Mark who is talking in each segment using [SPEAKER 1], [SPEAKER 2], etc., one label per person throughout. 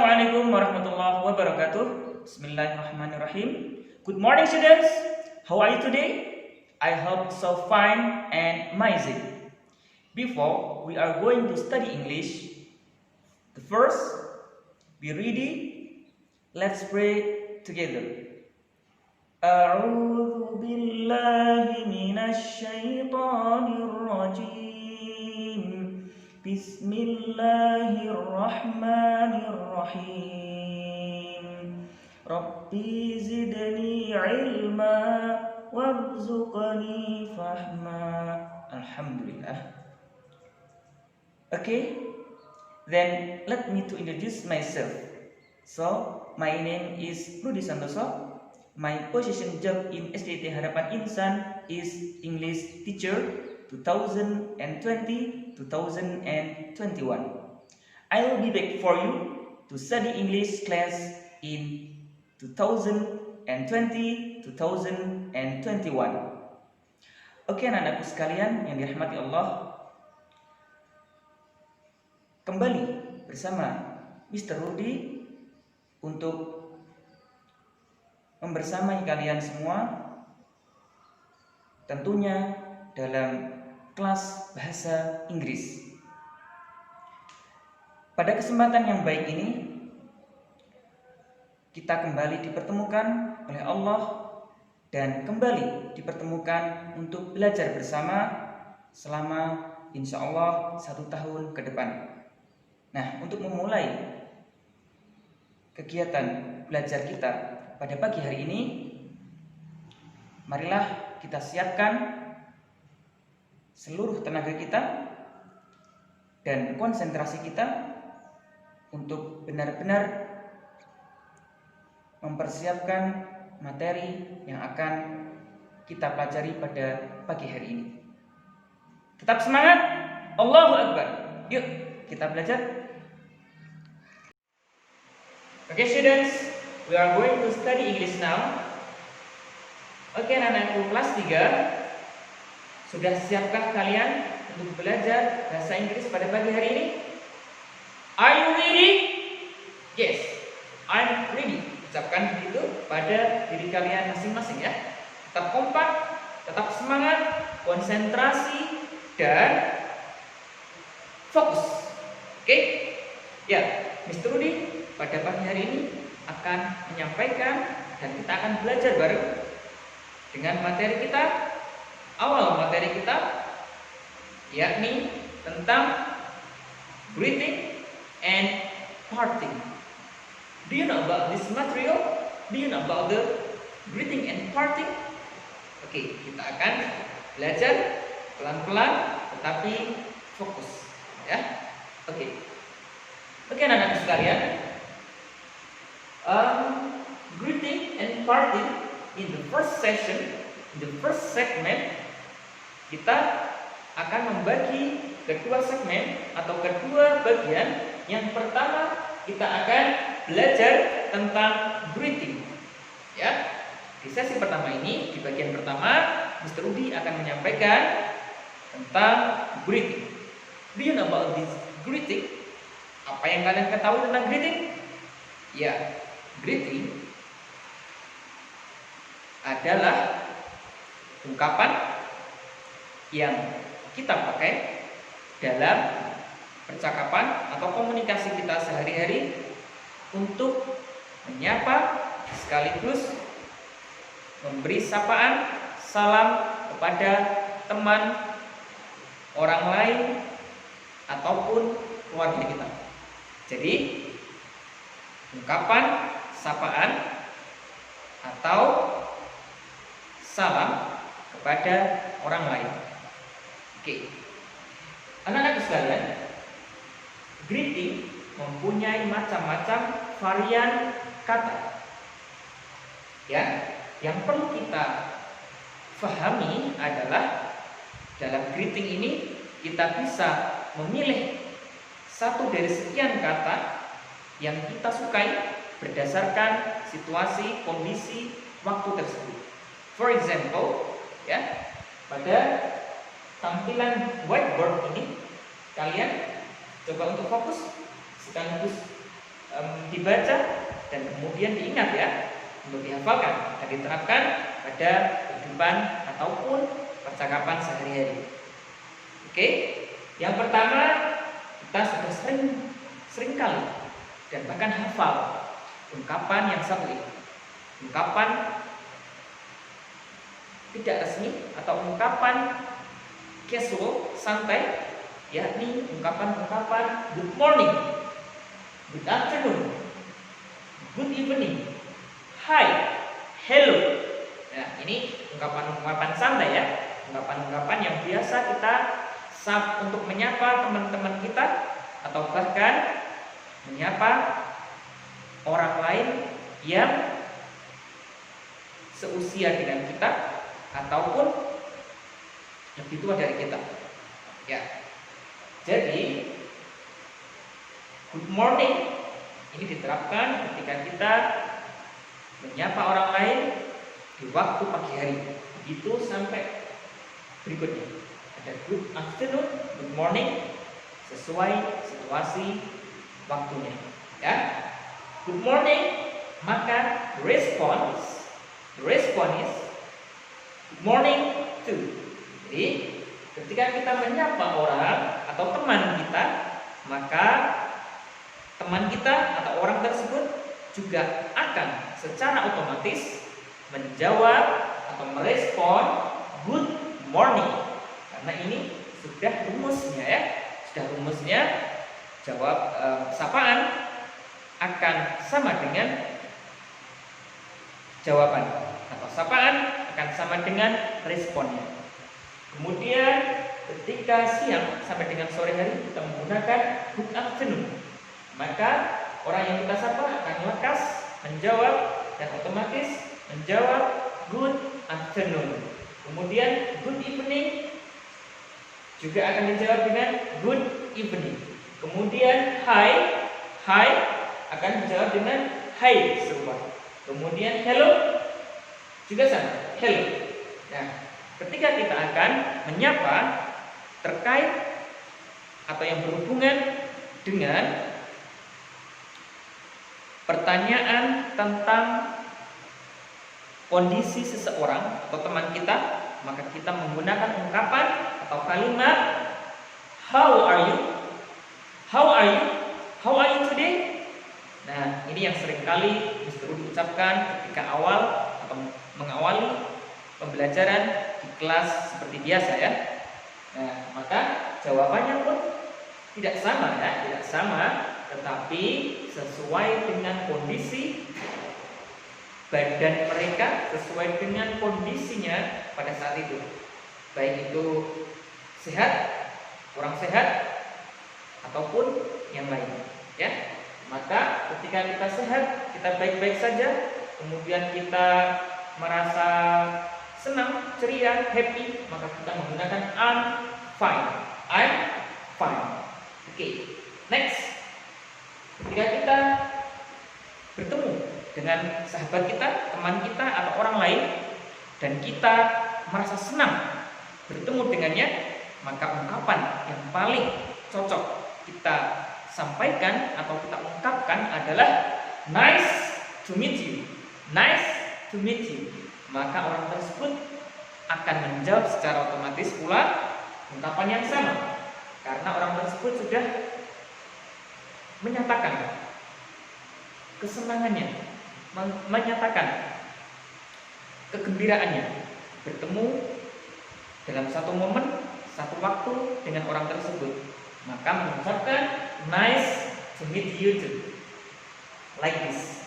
[SPEAKER 1] Assalamualaikum warahmatullahi wabarakatuh. Bismillahirrahmanirrahim. Good morning, students. How are you today? I hope so fine and amazing. Before we are going to study English, the first, be ready. Let's pray together. A'udzu billahi minasy syaithanir rajim. Bismillahirrahmanirrahim. Rabbi zidni ilma warzuqni fahma. Alhamdulillah. Okay, then let me to introduce myself. So, my name is Rudy Santoso. My position job in SDT Harapan Insan is English teacher 2020-2021. I will be back for you to study English class in 2020-2021. Oke, anak-anakku sekalian yang dirahmati Allah, kembali bersama Mr. Rudy untuk membersamai kalian semua, tentunya dalam kelas bahasa Inggris. Pada kesempatan yang baik ini, kita kembali dipertemukan oleh Allah dan kembali dipertemukan untuk belajar bersama selama insya Allah 1 tahun ke depan. Nah, untuk memulai kegiatan belajar kita pada pagi hari ini, marilah kita siapkan seluruh tenaga kita dan konsentrasi kita untuk benar-benar mempersiapkan materi yang akan kita pelajari pada pagi hari ini. Tetap semangat, Allahu Akbar. Yuk, kita belajar. Okay, students, we are going to study English now. Oke, anak-anakku kelas 3, sudah siapkah kalian untuk belajar bahasa Inggris pada pagi hari ini? Are you ready? Yes, I'm ready. Ucapkan begitu pada diri kalian masing-masing ya. Tetap kompak, tetap semangat, konsentrasi, dan fokus. Oke? Ya, Mr. Rudy pada pagi hari ini akan menyampaikan dan kita akan belajar bareng dengan materi kita, awal materi kita, yakni tentang greeting and parting. Do you know about this material? Do you know about the greeting and parting? Oke, kita akan belajar pelan-pelan tetapi fokus ya. Oke, anak-anak sekalian, greeting and parting in the first session, in the first segment, kita akan membagi kedua segmen atau kedua bagian. Yang pertama, kita akan belajar tentang greeting ya. Di sesi pertama ini, di bagian pertama, Mr. Rudy akan menyampaikan tentang greeting. Do you know about this greeting? Apa yang kalian ketahui tentang greeting? Ya, greeting adalah ungkapan yang kita pakai dalam percakapan atau komunikasi kita sehari-hari untuk menyapa sekaligus memberi sapaan, salam kepada teman, orang lain, ataupun keluarga kita. Jadi, ungkapan sapaan atau salam kepada orang lain. Oke, anak-anak sekalian, greeting mempunyai macam-macam varian kata. Ya, yang perlu kita pahami adalah dalam greeting ini kita bisa memilih satu dari sekian kata yang kita sukai berdasarkan situasi, kondisi, waktu tersebut. For example, ya, pada tampilan whiteboard ini kalian coba untuk fokus sekaligus dibaca dan kemudian diingat ya, untuk dihafalkan dan diterapkan pada kehidupan ataupun percakapan sehari-hari. Oke, yang pertama kita sudah sering kali dan bahkan hafal ungkapan yang satu ini, ungkapan tidak resmi atau ungkapan casual, santai, yakni ungkapan-ungkapan good morning, good afternoon, good evening, hi, hello. Nah, ini ungkapan-ungkapan santai ya, ungkapan-ungkapan yang biasa kita untuk menyapa teman-teman kita atau bahkan menyapa orang lain yang seusia dengan kita ataupun lebih tua dari kita. Ya. Jadi good morning ini diterapkan ketika kita menyapa orang lain di waktu pagi hari. Begitu sampai berikutnya. Ada good afternoon, good morning sesuai situasi waktunya. Ya. Good morning, maka response is good morning too. Jadi ketika kita menyapa orang atau teman kita, maka teman kita atau orang tersebut juga akan secara otomatis menjawab atau merespon good morning. Karena ini sudah rumusnya ya, jawab sapaan akan sama dengan jawaban atau sapaan akan sama dengan responnya. Kemudian ketika siang sampai dengan sore hari kita menggunakan good afternoon, maka orang yang kita sapa akan lekas menjawab dan otomatis menjawab good afternoon. Kemudian good evening juga akan dijawab dengan good evening. Kemudian hi akan dijawab dengan hi serupa. Kemudian hello juga sama, hello. Nah, ketika kita akan menyapa terkait atau yang berhubungan dengan pertanyaan tentang kondisi seseorang atau teman kita, maka kita menggunakan ungkapan atau kalimat how are you? How are you today? Nah, ini yang seringkali disuruh diucapkan ketika awal atau mengawali pembelajaran di kelas seperti biasa ya. Nah, maka jawabannya pun tidak sama ya, tetapi sesuai dengan kondisi badan mereka, sesuai dengan kondisinya pada saat itu. Baik itu sehat, kurang sehat, ataupun yang lain ya. Maka ketika kita sehat, kita baik-baik saja, kemudian kita merasa senang, ceria, happy, maka kita menggunakan I'm fine. Oke, next. Ketika kita bertemu dengan sahabat kita, teman kita atau orang lain, dan kita merasa senang bertemu dengannya, maka ungkapan yang paling cocok kita sampaikan atau kita ungkapkan adalah nice to meet you. Maka orang tersebut akan menjawab secara otomatis pula ungkapan yang sama, karena orang tersebut sudah menyatakan kesenangannya, menyatakan kegembiraannya bertemu dalam satu momen, satu waktu dengan orang tersebut. Maka mengucapkan nice to meet you too, like this.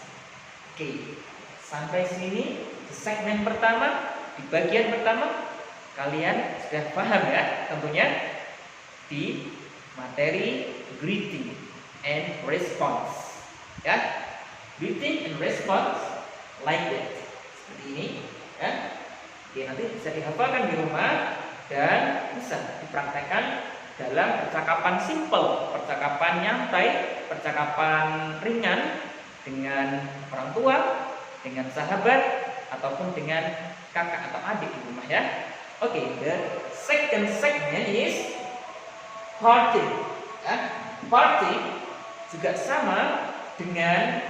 [SPEAKER 1] Oke, sampai sini di segmen pertama, di bagian pertama kalian sudah paham ya, tentunya di materi greeting and response ya. Greeting and response like that, seperti ini ya. Oke, nanti bisa dihafalkan di rumah dan bisa dipraktekkan dalam percakapan simple, percakapan nyantai, percakapan ringan dengan orang tua, dengan sahabat, ataupun dengan kakak atau adik di rumah ya. Oke, the second segment is party. Ya. Party juga sama dengan dengan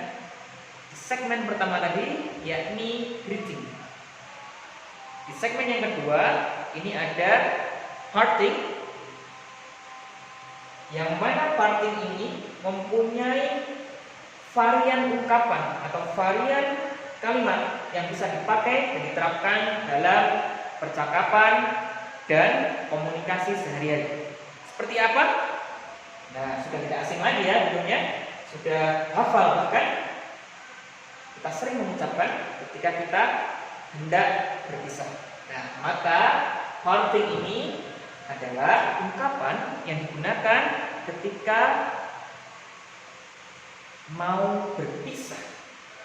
[SPEAKER 1] segmen pertama tadi, yakni greeting. Di segmen yang kedua ini ada parting, yang mana parting ini mempunyai varian ungkapan atau varian kalimat yang bisa dipakai dan diterapkan dalam percakapan dan komunikasi sehari-hari. Seperti apa? Nah, sudah tidak asing lagi ya tentunya, sudah hafal bahkan. Kita sering mengucapkan ketika kita hendak berpisah. Nah, maka parting ini adalah ungkapan yang digunakan ketika mau berpisah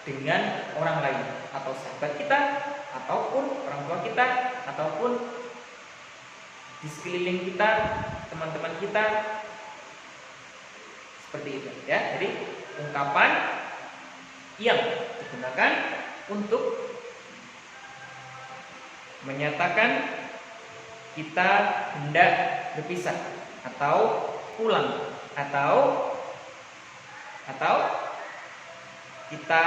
[SPEAKER 1] dengan orang lain, atau sahabat kita, ataupun orang tua kita, ataupun di sekeliling kita, teman-teman kita, seperti itu ya. Jadi ungkapan yang digunakan untuk menyatakan kita hendak berpisah atau pulang, atau kita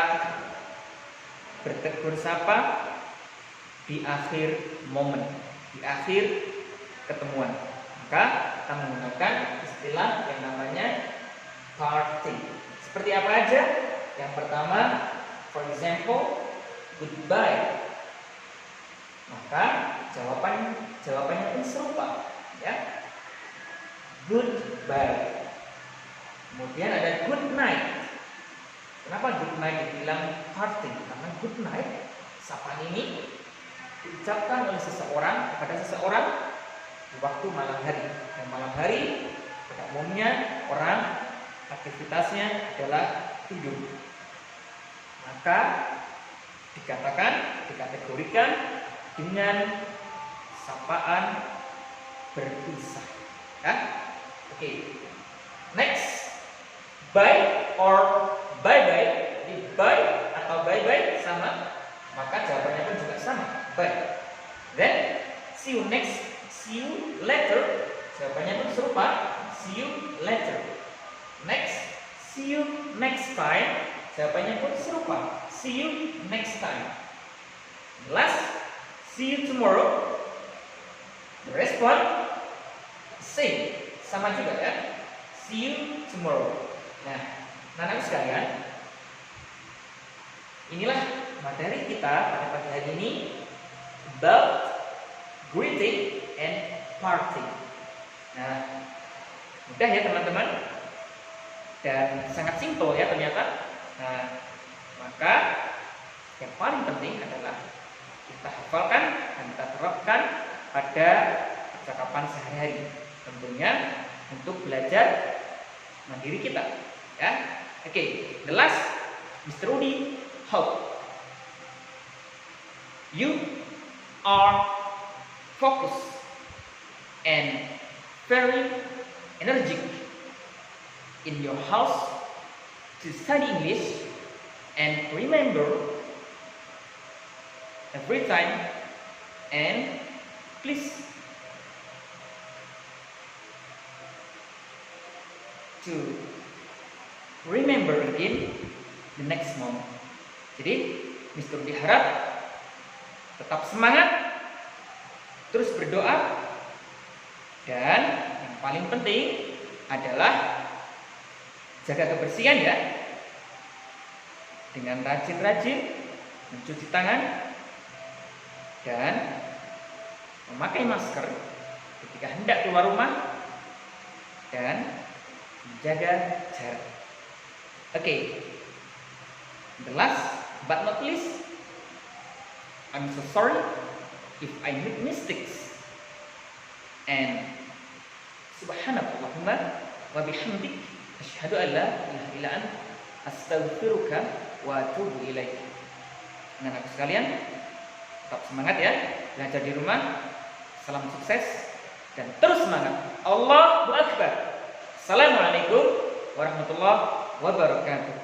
[SPEAKER 1] bertegur sapa di akhir momen, di akhir ketemuan. Maka kita menggunakan istilah yang namanya parting. Seperti apa aja? Yang pertama, for example, goodbye. Maka jawabannya pun serupa, ya. Goodbye. Kemudian ada good night. Kenapa good night dibilang parting? Karena good night, sapaan ini diucapkan oleh seseorang kepada seseorang di waktu malam hari. Dan malam hari pada umumnya orang aktivitasnya adalah tidur. Maka dikategorikan dengan sapaan berpisah. Ya? Oke. Next, bye or bye-bye. Jadi bye atau bye-bye sama, maka jawabannya pun juga sama, bye. Then see you next, see you later, jawabannya pun serupa, see you later. Next, see you next time, jawabannya pun serupa, see you next time. Last, see you tomorrow, the respond same, sama juga ya, see you tomorrow. Nah, anak-anak sekalian, inilah materi kita pada pagi hari ini about greeting and parting. Nah, mudah ya teman-teman, dan sangat simpel ya ternyata. Nah, maka yang paling penting adalah kita hafalkan dan kita terapkan pada percakapan sehari-hari, tentunya untuk belajar mandiri kita, ya. Oke, the last, Mr. Udi, hope you are focused and very energetic in your house to study English, and remember every time, and please to remember again the next moment. Jadi Mr. Udi harap tetap semangat, terus berdoa, dan yang paling penting adalah jaga kebersihan ya, dengan rajin-rajin mencuci tangan dan memakai masker ketika hendak keluar rumah, dan menjaga jarak. Oke. The last but not least, I'm so sorry if I make mistakes, and subhanakallahumma wa bihamdik asyhadu an la ilaha illa anta astaghfiruka wa atubu ilaik. Anak-anak sekalian, tetap semangat ya, belajar di rumah. Salam sukses dan terus semangat. Allahu Akbar. Assalamualaikum warahmatullahi wabarakatuh.